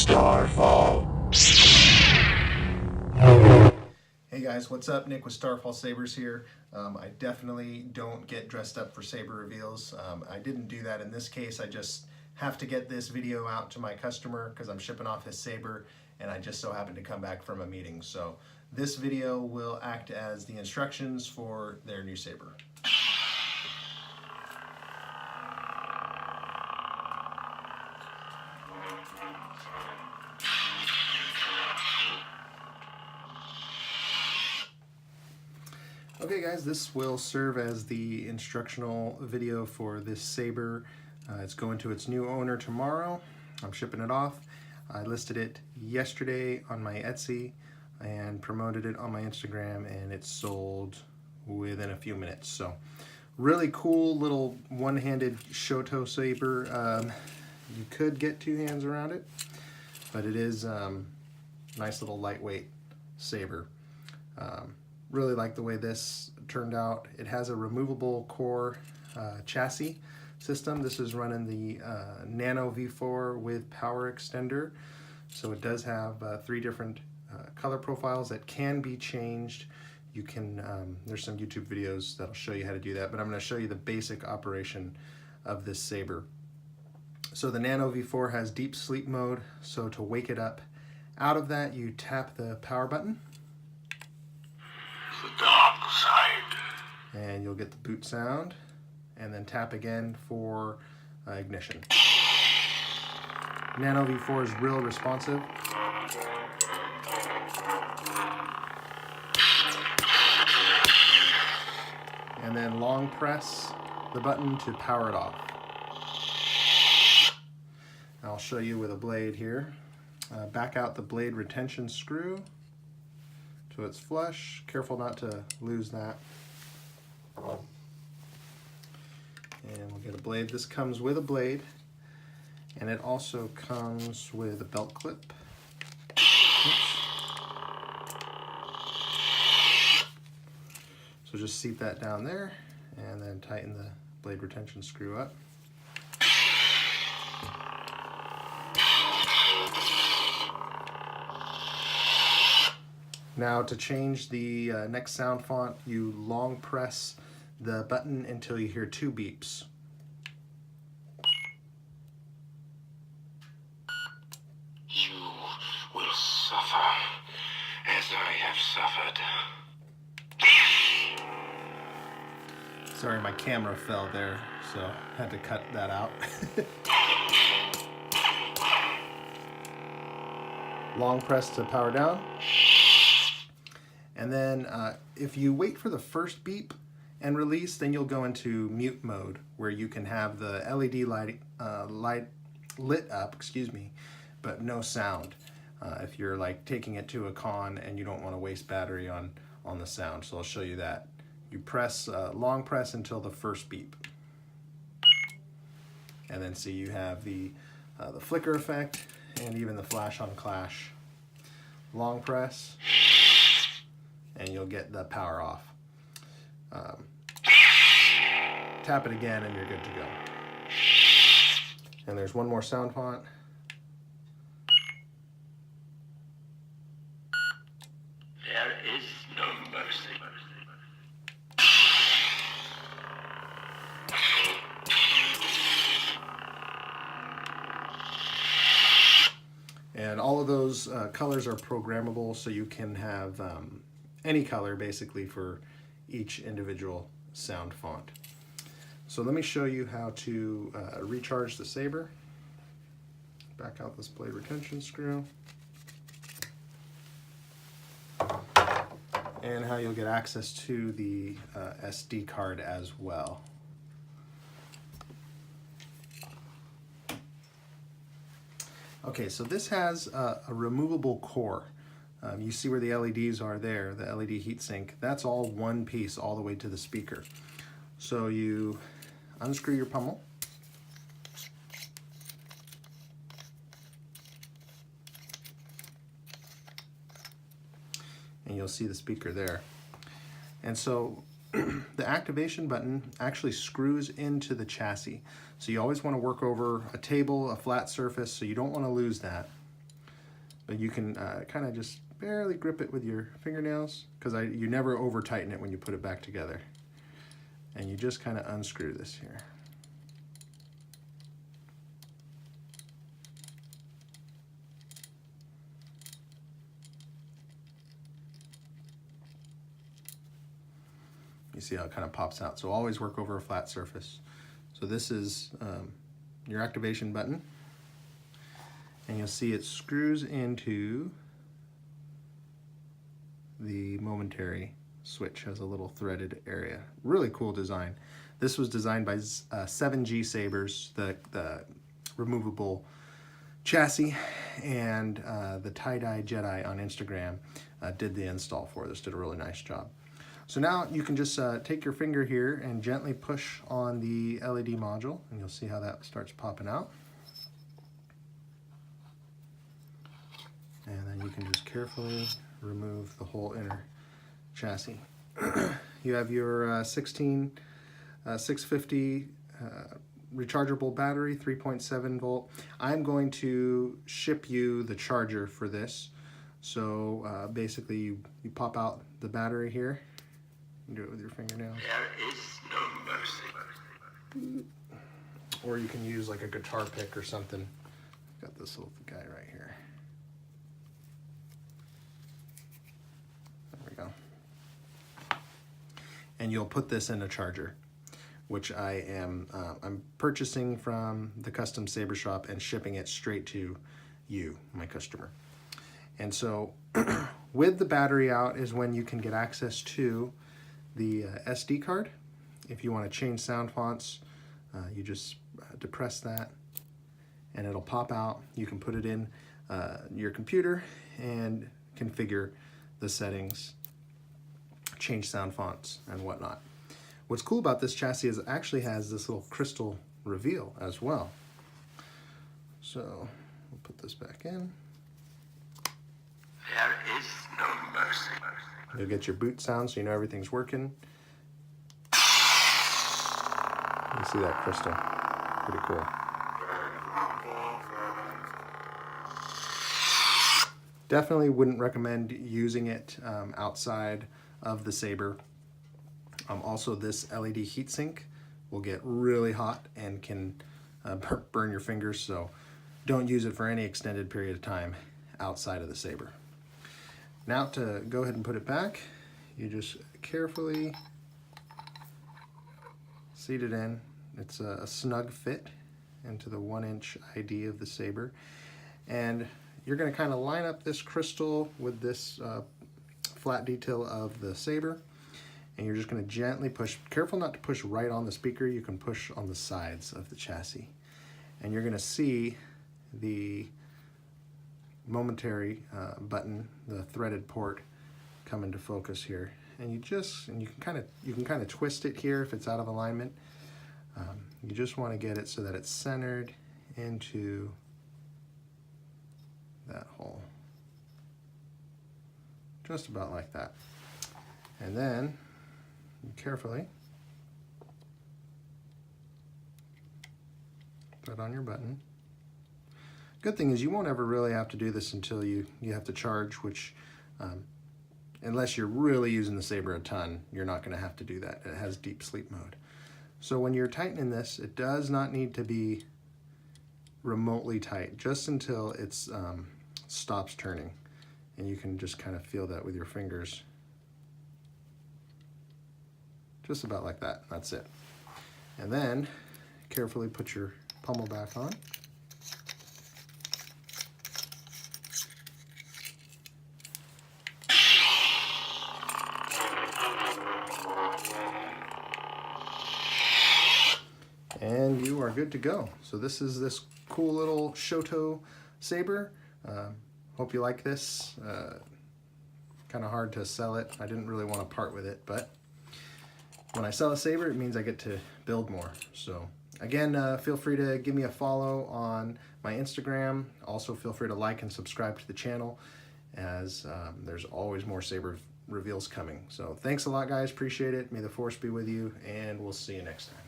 Starfall. Hey guys, what's up? Nick with Starfall Sabers here. I definitely don't get dressed up for Saber reveals. I didn't do that in this case. I just have to get this video out to my customer because I'm shipping off his Saber, and I just so happened to come back from a meeting. So this video will act as the instructions for their new Saber. Okay guys, this will serve as the instructional video for this Saber. It's going to its new owner tomorrow. I'm shipping it off. I listed it yesterday on my Etsy and promoted it on my Instagram, and it sold within a few minutes. So really cool little one-handed Shoto Saber. You could get two hands around it, but it is nice little lightweight Saber. Really like the way this turned out. It has a removable core chassis system. This is running the Nano V4 with power extender. So it does have three different color profiles that can be changed. You can, there's some YouTube videos that'll show you how to do that, but I'm going to show you the basic operation of this Saber. So the Nano V4 has deep sleep mode. So to wake it up out of that, you tap the power button. The dark side. And you'll get the boot sound, and then tap again for ignition. Nano V4 is real responsive. And then long press the button to power it off. I'll show you with a blade here. Back out the blade retention screw so it's flush. Careful not to lose that. And we'll get a blade. This comes with a blade, and it also comes with a belt clip. Oops. So just seat that down there, and then tighten the blade retention screw up. Now to change the next sound font, you long press the button until you hear two beeps. You will suffer as I have suffered. Sorry, my camera fell there, so had to cut that out. Long press to power down. And then if you wait for the first beep and release, then you'll go into mute mode, where you can have the LED light lit up, but no sound. If you're like taking it to a con and you don't want to waste battery on the sound. So I'll show you that. You press, long press until the first beep. And then see you have the flicker effect and even the flash on clash. Long press, and you'll get the power off. Tap it again and you're good to go. And there's one more sound font. There is no mercy. And all of those colors are programmable, so you can have any color basically for each individual sound font. So let me show you how to recharge the Saber. Back out this blade retention screw. And how you'll get access to the SD card as well. Okay, so this has a removable core. You see where the LEDs are there, the LED heatsink. That's all one piece all the way to the speaker. So you unscrew your pummel. And you'll see the speaker there. And so the activation button actually screws into the chassis. So you always want to work over a table, a flat surface, so you don't want to lose that. But you can kind of just barely grip it with your fingernails, because you never over tighten it when you put it back together. And you just kind of unscrew this here. You see how it kind of pops out. So always work over a flat surface. So this is your activation button. And you'll see it screws into the momentary switch. Has a little threaded area. Really cool design. This was designed by 7G Sabers, the removable chassis, and the Tie-Dye Jedi on Instagram did the install for this, did a really nice job. So now you can just take your finger here and gently push on the LED module, and you'll see how that starts popping out. And then you can just carefully remove the whole inner chassis. You have your 650 rechargeable battery, 3.7 volt. I'm going to ship you the charger for this. So basically you pop out the battery here. You do it with your fingernails. There is no mercy. Or you can use like a guitar pick or something. Got this little guy right here. There we go. And you'll put this in a charger, which I'm purchasing from the custom Saber shop and shipping it straight to you, my customer. And so with the battery out is when you can get access to the SD card. If you want to change sound fonts, you just depress that and it'll pop out. You can put it in your computer and configure the settings, change sound fonts and whatnot. What's cool about this chassis is it actually has this little crystal reveal as well. So we'll put this back in. There is no mercy. You'll get your boot sound so you know everything's working. You see that crystal. Pretty cool. Definitely wouldn't recommend using it outside of the Saber. Also, this LED heatsink will get really hot and can burn your fingers, so don't use it for any extended period of time outside of the Saber. Now to go ahead and put it back, you just carefully seat it in. It's a snug fit into the 1-inch ID of the Saber. And you're going to kind of line up this crystal with this flat detail of the Saber. And you're just going to gently push, careful not to push right on the speaker, you can push on the sides of the chassis. And you're going to see the momentary button, the threaded port, come into focus here. And you can kind of twist it here if it's out of alignment. You just want to get it so that it's centered into that hole. Just about like that. And then you carefully put on your button. Good thing is you won't ever really have to do this until you have to charge, which unless you're really using the Saber a ton, you're not going to have to do that. It has deep sleep mode. So when you're tightening this, it does not need to be remotely tight, just until it stops turning. And you can just kind of feel that with your fingers. Just about like that, that's it. And then carefully put your pummel back on. And you are good to go. So this is this cool little Shoto Saber. Hope you like this. Kind of hard to sell it. I didn't really want to part with it, but when I sell a Saber, it means I get to build more. So again, feel free to give me a follow on my Instagram. Also feel free to like and subscribe to the channel, as there's always more Saber reveals coming. So thanks a lot, guys. Appreciate it. May the force be with you, and we'll see you next time.